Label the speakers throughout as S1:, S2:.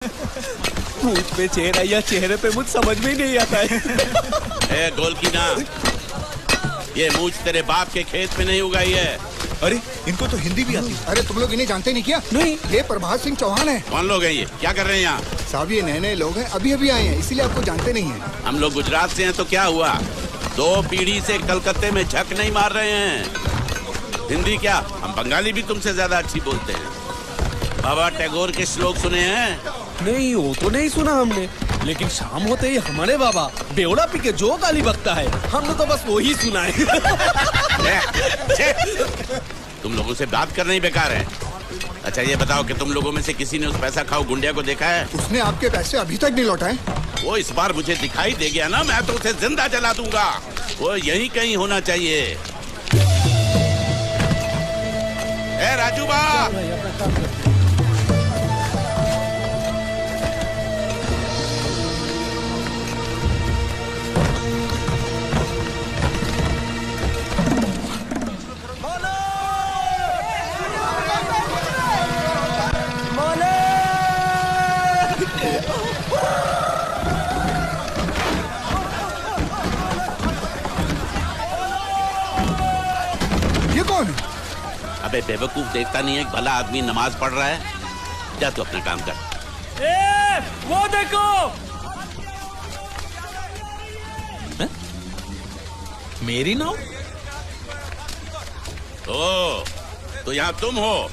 S1: मुझ पे चेहरा या चेहरे पे मुझ समझ में ही नहीं आता है।
S2: ए गोलकीना, ये मूछ तेरे बाप के खेत में नहीं उगाई है।
S3: अरे इनको तो हिंदी भी आती है।
S4: अरे तुम लोग इन्हें जानते नहीं क्या?
S1: नहीं।
S4: ये प्रभात सिंह चौहान है।
S2: कौन लोग हैं ये? क्या कर रहे हैं यहाँ?
S4: साहब ये नए नए लोग हैं, अभी अभी आए हैं, इसीलिए आपको जानते नहीं हैं।
S2: हम लोग गुजरात से हैं तो क्या हुआ? 2 पीढ़ी से कलकत्ते में झक नहीं मार रहे हैं। हिंदी क्या, हम बंगाली भी तुमसे ज्यादा अच्छी बोलते हैं। बाबा टैगोर के श्लोक सुने हैं?
S1: नहीं, वो तो नहीं सुना हमने, लेकिन शाम होते ही हमारे बाबा बेवड़ा पी के जो गाली बकता है, हमने तो बस वही सुना है।
S2: तुम लोगों से बात करना ही बेकार है। अच्छा ये बताओ कि तुम लोगों में से किसी ने उस पैसा खाओ गुंडिया को देखा है?
S4: उसने आपके पैसे अभी तक नहीं लौटाए।
S2: वो इस बार मुझे दिखाई दे गया ना, मैं तो उसे जिंदा जला दूंगा। वो यहीं कहीं होना चाहिए। ए राजू बा,
S4: ये कौन है?
S2: अबे बेवकूफ, देखता नहीं है एक भला आदमी नमाज पढ़ रहा है? जा तू अपना काम कर।
S1: वो देखो। मेरी नाव?
S2: ओ, तो यहाँ तुम हो?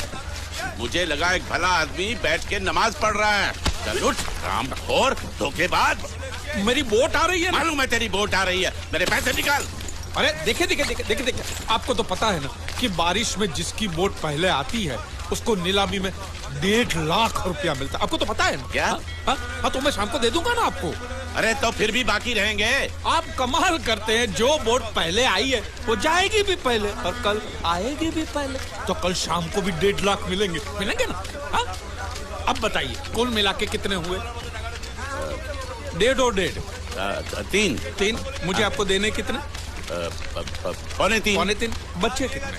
S2: मुझे लगा एक भला आदमी बैठ के नमाज पढ़ रहा है। चल उठ, रामखोर, धोखेबाज।
S1: मेरी बोट आ रही है ना?
S2: मालूम है तेरी बोट आ रही है, मेरे पैसे निकाल।
S5: अरे देखिए, आपको तो पता है ना कि बारिश में जिसकी बोट पहले आती है उसको नीलामी में 1.5 लाख रुपया मिलता है। आपको तो पता है ना?
S2: क्या?
S5: हाँ, तो मैं शाम को दे दूंगा ना आपको।
S2: अरे तो फिर भी बाकी रहेंगे।
S5: आप कमाल करते हैं, जो बोट पहले आई है वो जाएगी भी पहले और कल आएगी भी पहले, तो कल शाम को भी 1.5 लाख मिलेंगे ना? हाँ? अब बताइए कुल मिला के कितने हुए? 1.5 और 1.5 3। मुझे आपको देने कितने?
S2: 2.25।
S5: बच्चे कितने?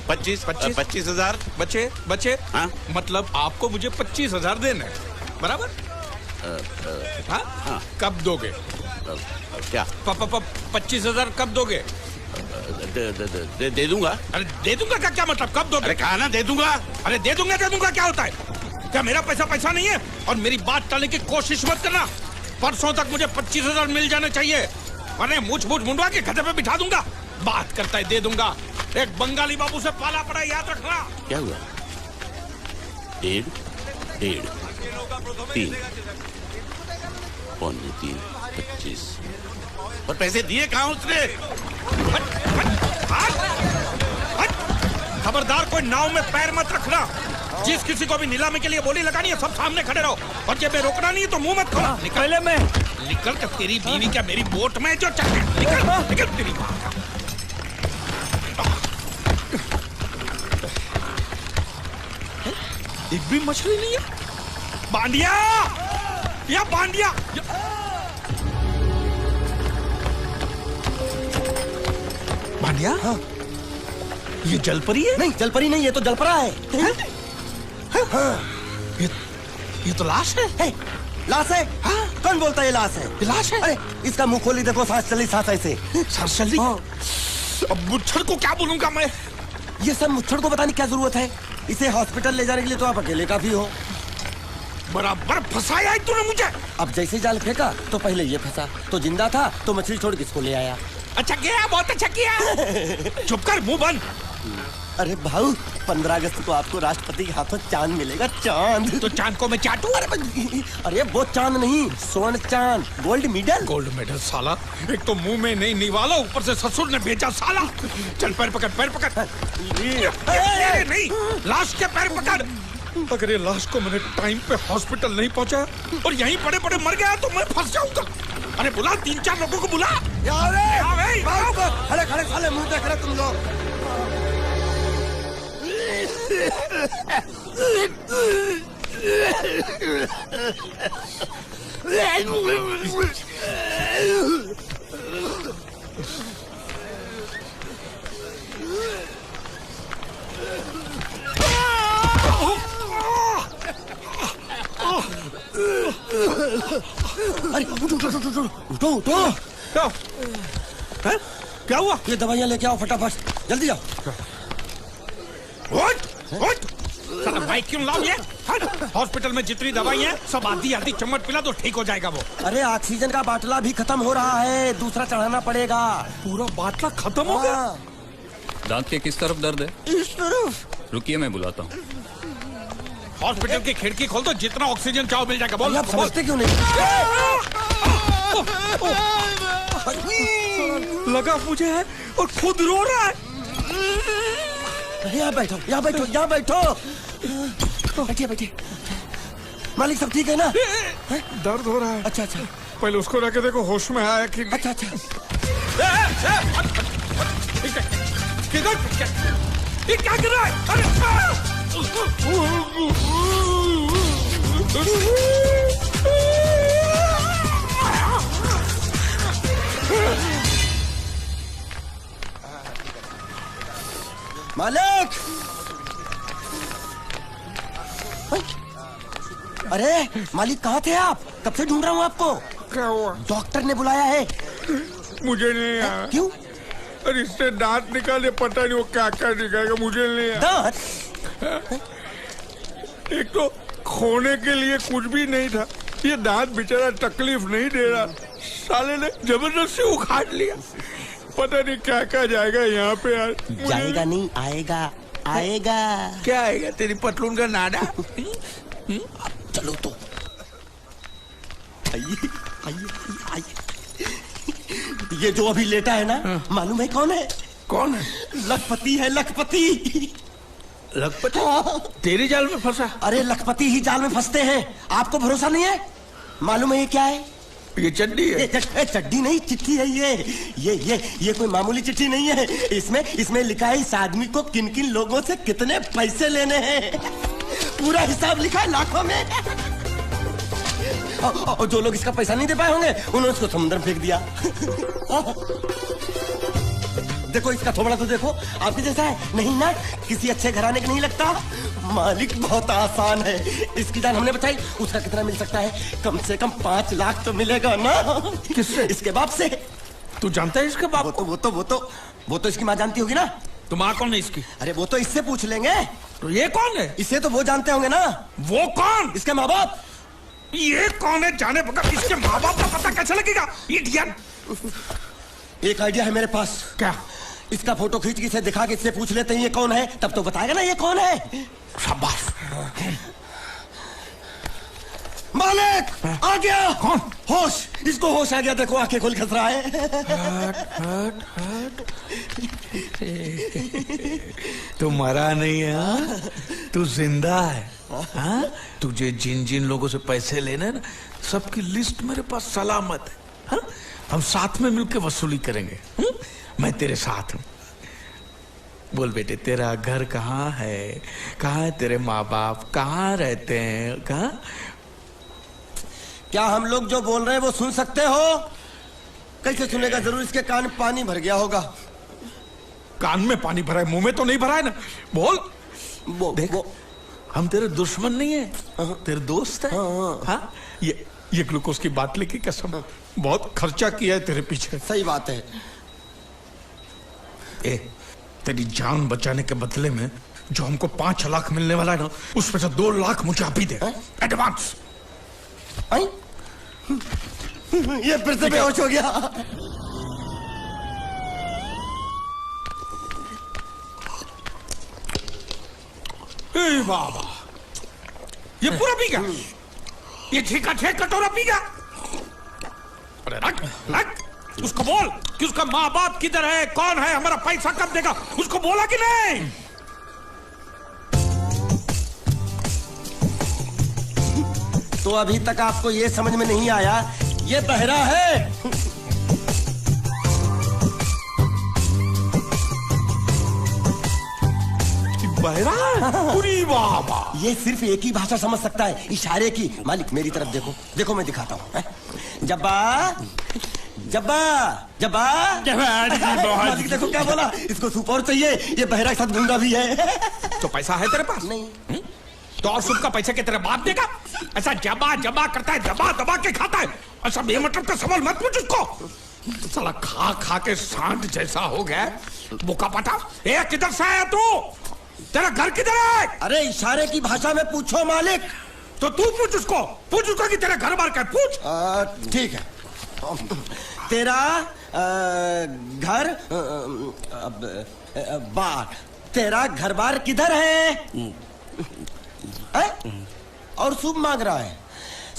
S2: 25,000
S5: बचे।
S2: हाँ?
S5: मतलब आपको मुझे 25,000 देने हैं, बराबर? हाँ?
S2: हाँ।
S5: कब दोगे?
S2: क्या?
S5: 25,000 कब दोगे?
S2: दे दूंगा।
S5: अरे दे दूंगा का क्या मतलब? कब दोगे?
S2: अरे कहा ना दे दूंगा।
S5: अरे दे दूंगा क्या होता है? क्या मेरा पैसा नहीं है? और मेरी बात टालने की कोशिश मत करना। परसों तक मुझे 25,000 मिल जाने चाहिए, वरना मूछ मुंडवा के गधे पे बिठा दूंगा। बात करता है दे दूंगा, एक बंगाली बाबू से पाला पड़ा, याद रखना।
S2: क्या हुआ? 1.5, 3, 3, 25। और पैसे दिए कहाँ उसने?
S5: खबरदार, कोई नाव में पैर मत रखना। जिस किसी को भी नीलामी के लिए बोली लगानी है सब सामने खड़े रहो, और जब मैं रोकना नहीं है तो मुंह मत खोलो।
S1: पहले मैं
S5: निकल कर, तेरी बीवी क्या मेरी बोट में जो चल निकल तेरी माँ का। एक भी मछली नहीं है। बांडिया या बांडिया बांडिया।
S4: हाँ।
S5: ये जलपरी है?
S4: नहीं जलपरी नहीं, ये तो जलपरा है।
S5: ये तो लाश है।
S4: लाश है?
S5: हाँ?
S4: कौन बोलता है ये लाश है?
S5: ये लाश है?
S4: अरे इसका मुंह खोली देखो, सांस चली, सांस ऐसे।
S5: सांस चल रही? अब मुच्छर को क्या बोलूंगा मैं?
S4: ये सब मुच्छड़ को बताने की क्या जरूरत है? इसे हॉस्पिटल ले जाने के लिए तो आप अकेले काफी हो।
S5: बराबर फंसाया है तूने मुझे।
S4: अब जैसे जाल फेंका तो पहले ये फंसा, तो जिंदा था तो मछली छोड़ के इसको ले आया।
S5: अच्छा किया, बहुत अच्छा किया। चुप कर, मुंह बंद।
S4: अरे भाऊ, 15 अगस्त को आपको राष्ट्रपति के हाथों चांद मिलेगा, चांद।
S5: तो चांद को मैं चाटू?
S4: अरे वो चांद नहीं, स्वर्ण चांद, गोल्ड मेडल।
S5: गोल्ड मेडल साला, एक तो मुंह में नहीं निवाला, ऊपर से ससुर ने भेजा साला। चल पैर पकड़। अरे नहीं, लाश के पैर पकड़। अगर ये लाश को मैंने टाइम पे हॉस्पिटल नहीं पहुंचाया और यहीं पड़े मर गया तो मैं फंस जाऊंगा। अरे बुला, 3-4 लोगों को बुला।
S4: खड़े साले मुंह देख रहे तुम लोग। अरे उठो उठो।
S5: क्या हैं? क्या हुआ?
S4: ये दवाइयाँ लेके आओ फटाफट, जल्दी आओ।
S5: उठ! साला माइक क्यों लाओ ये? हॉस्पिटल में जितनी दवाई है सब आधी आधी चम्मच पिला तो ठीक हो जाएगा वो।
S4: अरे ऑक्सीजन का बाटला भी खत्म हो रहा है, दूसरा चढ़ाना पड़ेगा।
S5: पूरा बाटला खत्म हो गया?
S6: दांत के किस तरफ दर्द है?
S4: इस तरफ।
S6: रुकिए मैं बुलाता हूँ।
S5: हॉस्पिटल की खिड़की खोल दो, जितना ऑक्सीजन चाहो मिल जाएगा। बोल।
S4: आप समझते क्यों नहीं?
S5: लगा मुझे है और खुद रो रहा है।
S4: यहाँ बैठो, यहाँ बैठो, यहाँ बैठो। बैठिए बैठिए। मालिक सब ठीक है ना?
S5: दर्द हो रहा है।
S4: अच्छा अच्छा।
S5: पहले उसको रख के देखो होश में आया कि
S4: अच्छा अच्छा।
S5: ये क्या कर रहा है?
S4: मालिक! अरे मालिक कहाँ थे आप? कब से ढूंढ रहा हूँ आपको।
S5: क्या हुआ?
S4: डॉक्टर ने बुलाया है।
S5: मुझे नहीं आया।
S4: क्यों?
S5: अरे इससे दांत निकाले, पता नहीं वो क्या क्या निकालेगा, मुझे नहीं आया।
S4: दांत?
S5: एक तो खोने के लिए कुछ भी नहीं था, ये दांत बेचारा तकलीफ नहीं दे रहा, साले ने जबरदस्ती उखाड़ लिया। पता नहीं क्या क्या जाएगा यहाँ पे यार।
S4: जाएगा नहीं, आएगा आएगा।
S5: क्या आएगा? तेरी पतलून का नाडा।
S4: चलो तो आइए आइए आइए। ये जो अभी लेटा है ना, मालूम है कौन है?
S5: कौन है?
S4: लखपति है, लखपति।
S5: लखपति? तेरी जाल में फंसा?
S4: अरे लखपति ही जाल में फंसते हैं, आपको भरोसा नहीं है? मालूम है ये क्या है?
S5: ये चड्डी है।
S4: ये चड्डी नहीं, चिट्ठी है ये कोई मामूली चिट्ठी नहीं है। इसमें लिखा है इस आदमी को किन किन लोगों से कितने पैसे लेने हैं। पूरा हिसाब लिखा है लाखों में। और जो लोग इसका पैसा नहीं दे पाए होंगे उन्होंने उसको समुद्र में फेंक दिया। देखो इसका थोबड़ा तो देखो, आपके जैसा है नहीं ना, किसी अच्छे घराने का नहीं लगता। मालिक बहुत आसान है, इसकी जान हमने बचाई। उसका कितना मिल सकता है? कम से कम 5 लाख तो मिलेगा ना।
S5: किससे?
S4: इसके बाप से।
S5: तू जानता है इसके बाप?
S4: वो तो इसकी माँ जानती होगी ना।
S5: तो माँ कौन है इसकी?
S4: अरे वो तो इससे पूछ लेंगे।
S5: तो ये कौन है?
S4: इसे तो वो जानते होंगे ना।
S5: वो कौन?
S4: इसके माँ बाप।
S5: ये कौन है जाने बगैर इसके माँ बाप का पता कैसे लगेगा? इडियट।
S4: एक आइडिया है मेरे पास।
S5: क्या?
S4: इसका फोटो खींच के इसे दिखा के इससे पूछ लेते हैं ये कौन है, तब तो बताएगा ना ये कौन है।
S5: शाबाश।
S4: मालिक आ गया।
S5: कौन?
S4: होश, इसको होश आ गया। देखो आंखें खोल खस रहा है।
S5: तू मरा नहीं है, तू जिंदा है। हाँ? तुझे जिन जिन लोगों से पैसे लेने ना, सबकी लिस्ट मेरे पास सलामत है। हाँ? हम साथ में मिलकर वसूली करेंगे। मैं तेरे साथ हूँ। बोल बेटे, तेरा घर कहाँ है? कहाँ है तेरे माँ बाप? कहाँ रहते हैं? कहाँ?
S4: क्या हम लोग जो बोल रहे हैं वो सुन सकते हो? कैसे सुनेगा? जरूर इसके कान में पानी भर गया होगा।
S5: कान में पानी भरा है, मुंह में तो नहीं भरा है ना। बोल। देख, हम तेरे दुश्मन नहीं है, तेरे दोस्त है। हाँ? ये ग्लूकोज की बाटली की कसम, बहुत खर्चा किया है तेरे पीछे।
S4: सही बात है।
S5: तेरी जान बचाने के बदले में जो हमको 5 लाख मिलने वाला है ना, उसमें से 2 लाख मुझे अभी दे एडवांस।
S4: ये फिर से बेहोश हो गया।
S5: बाबा, ये पूरा पी गया। ये ठीका ठेक कटोरा पी गया। अरे रख उसको बोल कि उसका माँ बाप किधर है, कौन है, हमारा पैसा कब देगा। उसको बोला कि नहीं?
S4: तो अभी तक आपको ये समझ में नहीं आया ये बहरा है।
S5: बहरा? पूरी बाबा,
S4: ये सिर्फ एक ही भाषा समझ सकता है, इशारे की। मालिक मेरी तरफ देखो, देखो मैं दिखाता हूँ। जब्बा जब्बा जब्बा। मालिक देखो क्या बोला, इसको सूप और चाहिए। ये बहरा के साथ गूंगा भी है।
S5: तो पैसा है तेरे पास?
S4: नहीं।
S5: तो और सूप का पैसा के तेरे बाप देगा? ऐसा जबा जबा करता है, दबा दबा के खाता है। ऐसा बेमतलब का सवाल मत पूछ उसको। साला खा खा के सांड जैसा हो गया, बुका पटा। ए किधर से आया तू? तेरा घर किधर है?
S4: अरे इशारे की भाषा में पूछो मालिक।
S5: तो तू पूछ उसको कि तेरा घर बार का है, पूछ।
S4: ठीक है। तेरा घर बार, तेरा घर बार किधर है? और सूप मांग रहा है।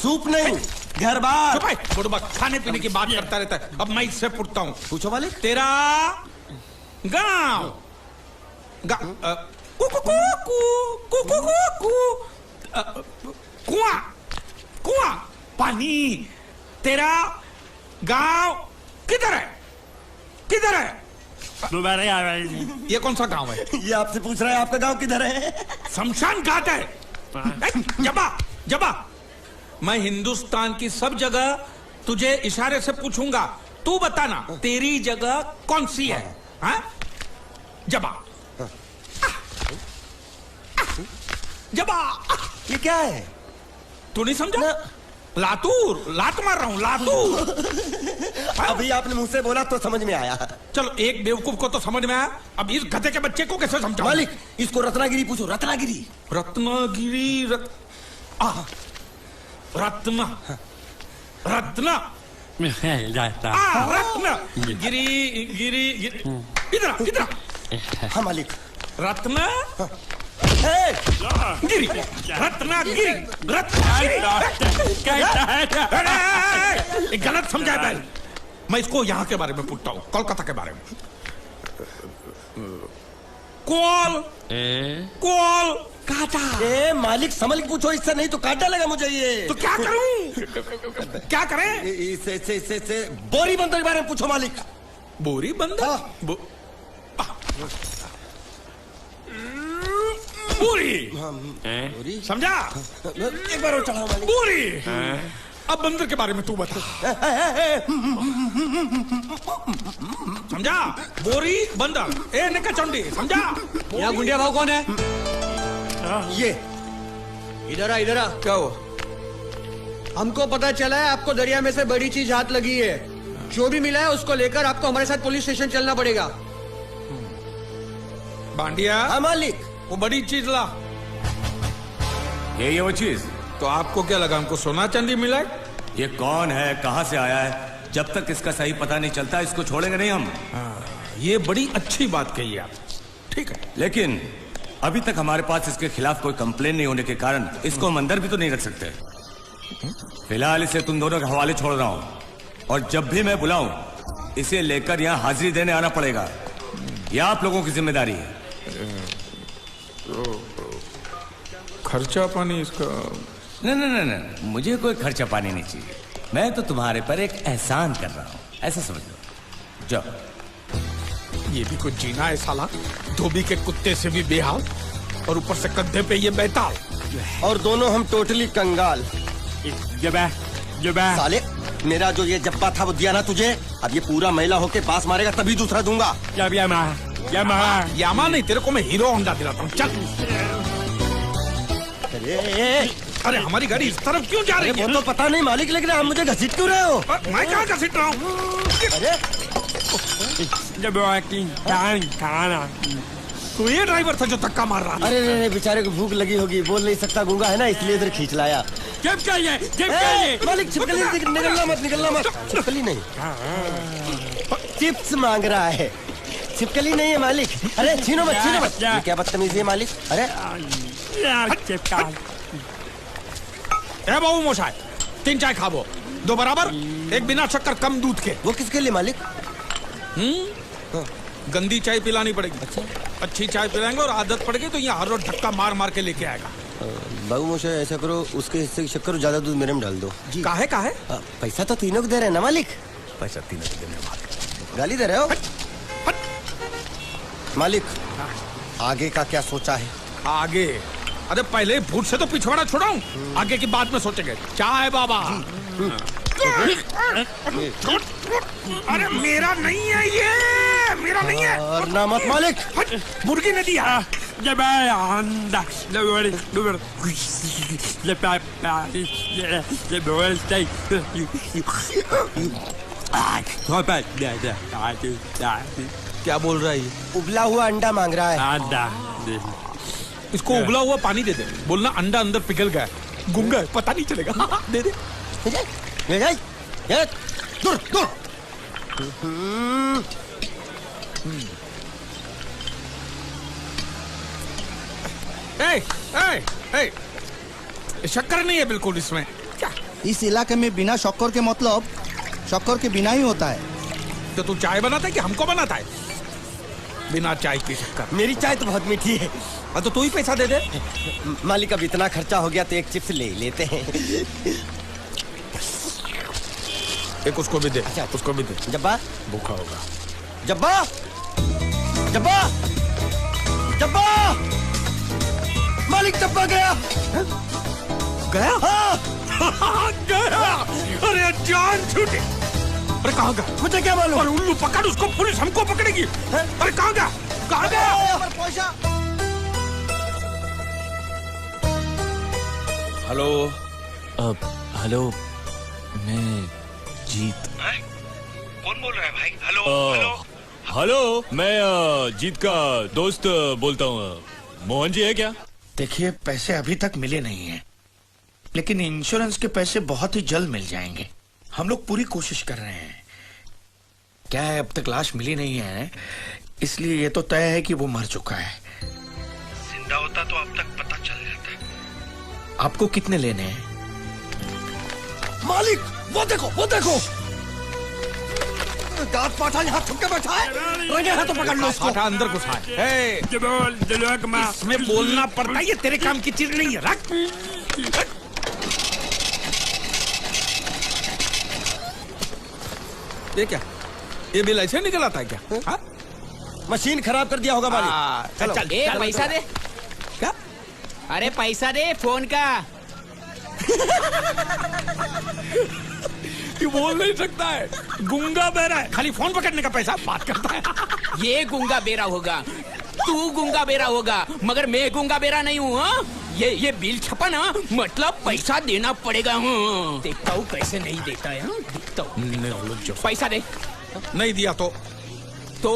S4: सूप नहीं, घर बार।
S5: चुप है, बुड़बक खाने पीने की बात करता रहता है। अब मैं इससे पूछता हूँ,
S4: पूछो मालिक।
S5: तेरा गाँव कुआं कुआं पानी, तेरा गांव किधर है? किधर है? ये कौन सा गांव है?
S4: ये आपसे पूछ रहा है आपका गांव किधर है?
S5: शमशान घाट है। जबा जबा, मैं हिंदुस्तान की सब जगह तुझे इशारे से पूछूंगा, तू बताना तेरी जगह कौन सी है? हाँ? जबा जबा।
S4: ये क्या है?
S5: तू नहीं समझा? लातूर, लात मार रहा हूँ, लातूर।
S4: अभी आपने मुंह से बोला तो समझ में आया।
S5: चलो एक बेवकूफ को तो समझ में आया, अब इस गधे के बच्चे को कैसे समझाऊं?
S4: मालिक इसको रत्नागिरी पूछो, रत्नागिरी।
S5: रत्नागिरी रत्न रत्न रत्न गिरी गिरी इधर इधर।
S4: हाँ मालिक।
S5: रत्न गिरी, रत्नागिरी, रत्नागिरी। गलत समझा है। मैं इसको यहाँ के बारे में पूछता हूँ, कोलकाता के बारे में। कोलकाता।
S4: ए मालिक संभल के पूछो, इससे नहीं तो कांटा लगा मुझे ये।
S5: तो क्या करूं? क्या करें?
S4: इससे बोरी बंदर के बारे में पूछो मालिक।
S5: बोरी बंदर? पूरी समझा?
S4: एक बार और चढ़ाओ मालिक।
S5: पूरी। अब बंदर के बारे में तू बता। समझा? बोरी बंदर, ए निका चंडी, समझा?
S1: यहाँ गुंडिया भाव कौन है?
S4: ये
S1: इधर आ, इधर आ।
S5: क्या हुआ?
S1: हमको पता चला है आपको दरिया में से बड़ी चीज हाथ लगी है। जो भी मिला है उसको लेकर आपको हमारे साथ पुलिस स्टेशन चलना पड़ेगा।
S5: बांडिया।
S4: हाँ मालिक।
S5: वो बड़ी चीज ला।
S7: ये वो चीज?
S5: तो आपको क्या लगा हमको सोना चांदी मिला है?
S7: ये कौन है, कहां से आया है? जब तक इसका सही पता नहीं चलता इसको छोड़ेंगे नहीं हम।
S5: ये बड़ी अच्छी बात कही आप। ठीक है,
S7: लेकिन अभी तक हमारे पास इसके खिलाफ कोई कंप्लेन नहीं होने के कारण इसको हम अंदर भी तो नहीं रख सकते। फिलहाल इसे तुम दोनों के हवाले छोड़ रहा हूं, और जब भी मैं बुलाऊं इसे लेकर यहाँ हाजिरी देने आना पड़ेगा। यह आप लोगों की जिम्मेदारी है।
S5: खर्चा पानी इसका?
S7: नहीं, मुझे कोई खर्चा पानी नहीं चाहिए। मैं तो तुम्हारे पर एक एहसान कर रहा हूँ, ऐसा समझ लो। जाओ।
S5: ये भी कुछ जीना है साला, धोबी के कुत्ते से भी बेहाल, और ऊपर से कंधे पे ये बैताल,
S4: और दोनों हम टोटली कंगाल। साले मेरा जो ये जब्बा था वो दिया ना तुझे, अब ये पूरा मैला होके बास मारेगा तभी दूसरा दूंगा।
S5: यामा नहीं, तेरे को मैं हीरो होंडा दिलाता हूँ। चल। अरे हमारी गाड़ी इस तरफ क्यों जा रही है?
S4: वो तो पता नहीं मालिक, लेकिन आप मुझे घसीट क्यों रहे हो?
S5: मैं कहाँ घसीट रहा हूँ? तो ये ड्राइवर था जो धक्का मार रहा था।
S4: अरे बेचारे को भूख लगी होगी, बोल नहीं सकता, गूंगा है ना, इसलिए इधर खींच लाया। मालिक छिपकली निकलना मत। छिपकली नहीं, चिप्स मांग रहा है, छिपकली नहीं है मालिक। अरे छीनो मत। ये क्या बदतमीजी है मालिक? अरे
S5: ए बाबू मोशाय, 3 चाय खाबो, 2 बराबर, 1 बिना शक्कर कम दूध के।
S4: वो किसके लिए मालिक?
S5: गंदी चाय पिलानी पड़ेगी। अच्छा, अच्छी चाय पिलाएंगे और आदत पड़ गई तो यहाँ हर रोज धक्का मार मार के लेके आएगा।
S4: बाबू मोशाय ऐसा करो, उसके हिस्से की शक्कर ज्यादा दूध मेरे में डाल दो।
S5: काहे?
S4: पैसा तो तीनों को दे रहे हैं ना मालिक?
S7: पैसा तीनों को देने वाले।
S4: गाली दे रहे हो मालिक? आगे का क्या सोचा है?
S5: आगे? अरे पहले भूत से तो पिछवाड़ा छुड़ाऊं, आगे की बात में सोचेंगे। चाय बाबा। अरे मेरा नहीं है ये, मेरा नहीं है।
S4: और ना मत मालिक।
S5: मुर्गी ने दिया, क्या बोल रहा है ये?
S4: उबला हुआ अंडा मांग रहा है।
S5: इसको उबला हुआ पानी दे दे, बोलना अंडा अंदर पिघल गया है, गुंगा है, पता नहीं चलेगा। दे दे।
S4: ले जाए, ये, दूर दूर।
S5: शक्कर नहीं है बिल्कुल इसमें। क्या?
S8: इस इलाके में बिना शक्कर के मतलब शक्कर के बिना ही होता है।
S5: तो तू चाय बनाता है कि हमको बनाता है? बिना चाय की शक्कर।
S4: मेरी चाय तो बहुत मीठी है।
S5: तो तू ही पैसा दे दे।
S4: मालिक अब इतना खर्चा हो गया तो एक चिप्स ले लेते हैं।
S5: एक उसको भी दे।
S4: अच्छा।
S5: उसको भी दे।
S4: जब्बा
S5: भूखा होगा।
S4: जब्बा जब्बा जब्बा मालिक जब्बा गया।
S5: गया?
S4: हाँ।
S5: गया। अरे जान छूटी। अरे कहाँ गया?
S4: मुझे क्या मालूम?
S5: अरे उल्लू पकड़ उसको, पुलिस हमको पकड़ेगी। अरे कहाँ गया? कहाँ गया?
S1: हेलो।
S6: हेलो, मैं जीत।
S3: कौन बोल रहा है भाई? हेलो
S6: हेलो, मैं जीत का दोस्त बोलता हूँ। मोहन जी है क्या?
S8: देखिए, पैसे अभी तक मिले नहीं हैं, लेकिन इंश्योरेंस के पैसे बहुत ही जल्द मिल जाएंगे। हम लोग पूरी कोशिश कर रहे हैं। क्या है, अब तक लाश मिली नहीं है, इसलिए ये तो तय है कि वो मर चुका है।
S3: जिंदा होता तो अब तक पता चल जाता।
S8: आपको कितने लेने हैं?
S4: मालिक वो देखो दांत पाठा यहाँ छुप के बैठा है। रंगे हाथों पकड़ लो इसको।
S5: आटा अंदर घुसा है। इसमें बोलना पड़ता है, ये तेरे काम की चीज नहीं है। रख। ये क्या? ये बिल ऐसे निकल आता है क्या? हाँ?
S4: मशीन खराब कर दिया होगा मालिक।
S5: चलो।
S9: चल, पैसा दे।
S5: क्या?
S9: अरे पैसा दे फोन का।
S5: ये बोल नहीं सकता है, गुंगा बहरा है, खाली फोन पकड़ने का पैसा बात करता है।
S9: ये गुंगा बेरा होगा, तू गुंगा बेरा होगा, मगर मैं गुंगा बेरा नहीं हूँ। हाँ? ये बिल छपा ना, मतलब पैसा देना पड़ेगा। हाँ? देखता हूँ कैसे नहीं देता है। हाँ? देखता हूँ। पैसा दे।
S5: नहीं दिया
S9: तो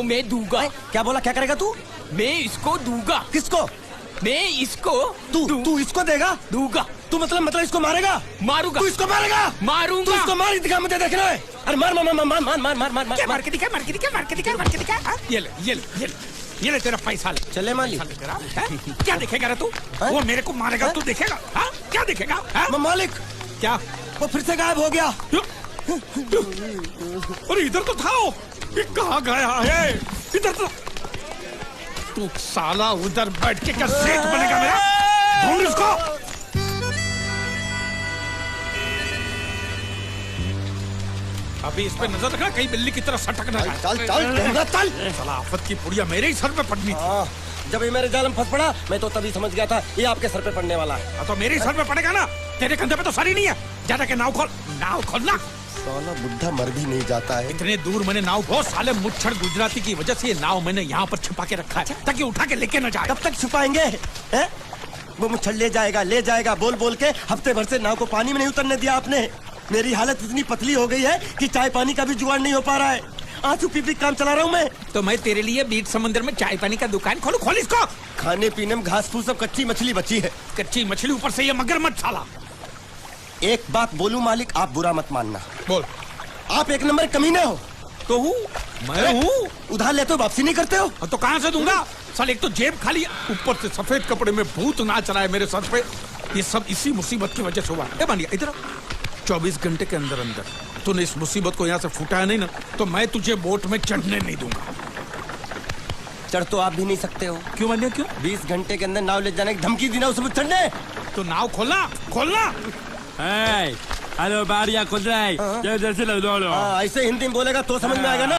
S9: मैं दूंगा।
S4: क्या बोला? क्या करेगा तू?
S9: मैं इसको दूंगा।
S4: किसको?
S9: मैं इसको
S4: तू इसको देगा?
S9: दूंगा।
S4: तू मतलब इसको मारेगा?
S9: मारूंगा।
S4: तू इसको मारेगा?
S9: मारूंगा।
S4: तू इसको मार दिखा, मुझे देखना है। अरे मार मार मार मार मार मार मार मार
S5: क्या? मार के दिखा, मार के दिखा, मार के दिखा, मार के दिखा। हाँ? ये ले तेरा पैसा ले।
S4: चले मालिक।
S5: पैसा ले तेरा। हैं? क्या देखेगा रे तू? वो मेरे को मारेगा, तू देखेगा? हाँ? क्या देखेगा? हाँ?
S4: मालिक
S5: क्या?
S4: वो फिर से गायब हो गया।
S5: अरे इधर तो था वो। ये कहाँ गया है? इधर तो। तू साला उधर बैठ के क्या सेठ बनेगा मेरा? ढूंढ इसको। अभी इस पे नजर रखना, कहीं बिल्ली की तरह सटक ना जाए।
S4: चल चल।
S5: साला आफत की पुड़िया मेरे ही सर पे पड़नी थी।
S4: जब ये मेरे जाल में फंस पड़ा, मैं तो तभी समझ गया था ये आपके सर पे पड़ने वाला है।
S5: तो मेरे ही सर पे पड़ेगा ना, तेरे कंधे पे तो सर ही नहीं है। ज्यादा के नाव खोलना।
S4: साला बुढ़ा मर भी नहीं जाता है।
S5: इतने दूर मैंने नाव, बहुत साले मुच्छड़ गुजराती की वजह से ये नाव मैंने यहाँ पर छिपा के रखा है, ताकि उठा के लेके न जाए।
S4: कब तक छुपाएंगे? हैं? वो मुच्छड़ ले जाएगा बोल बोल के हफ्ते भर से नाव को पानी में नहीं उतरने दिया आपने। मेरी हालत इतनी पतली हो गई है कि चाय पानी का भी जुगाड़ नहीं हो पा रहा है। आंसू पी काम चला रहा हूँ मैं।
S5: तो मैं तेरे लिए बीच समंदर में चाय पानी का दुकान खोलूं? खोल इसको।
S4: खाने पीने में घास फूस सब कच्ची मछली बची है।
S5: कच्ची मछली, ऊपर से ये मगरमच्छ साला।
S4: एक बात बोलूं मालिक, आप बुरा मत मानना।
S5: बोल।
S4: आप एक नंबर कमीने हो।
S5: तो हूँ मैं हूँ।
S4: उधार लेते हो, वापसी नहीं करते हो।
S5: तो कहाँ से दूंगा? साल एक तो जेब खाली, ऊपर से सफेद कपड़े में भूत नाच रहा है मेरे सर पे। ये सब इसी मुसीबत की वजह से हुआ है। मानिए इधर 24 घंटे के अंदर तूने इस मुसीबत को यहाँ से फूटा है नहीं ना, तो मैं तुझे बोट में चढ़ने नहीं दूंगा।
S4: चढ़ तो आप भी नहीं सकते हो।
S5: क्यों मानिए? क्यों?
S4: 20 घंटे के अंदर नाव ले जाने की धमकी दी ना उसे चढ़ने।
S5: तो नाव खोलना।
S7: हेलो, बारिया खुल रहा है।
S4: ऐसे हिंदी में बोलेगा तो समझ में आएगा ना।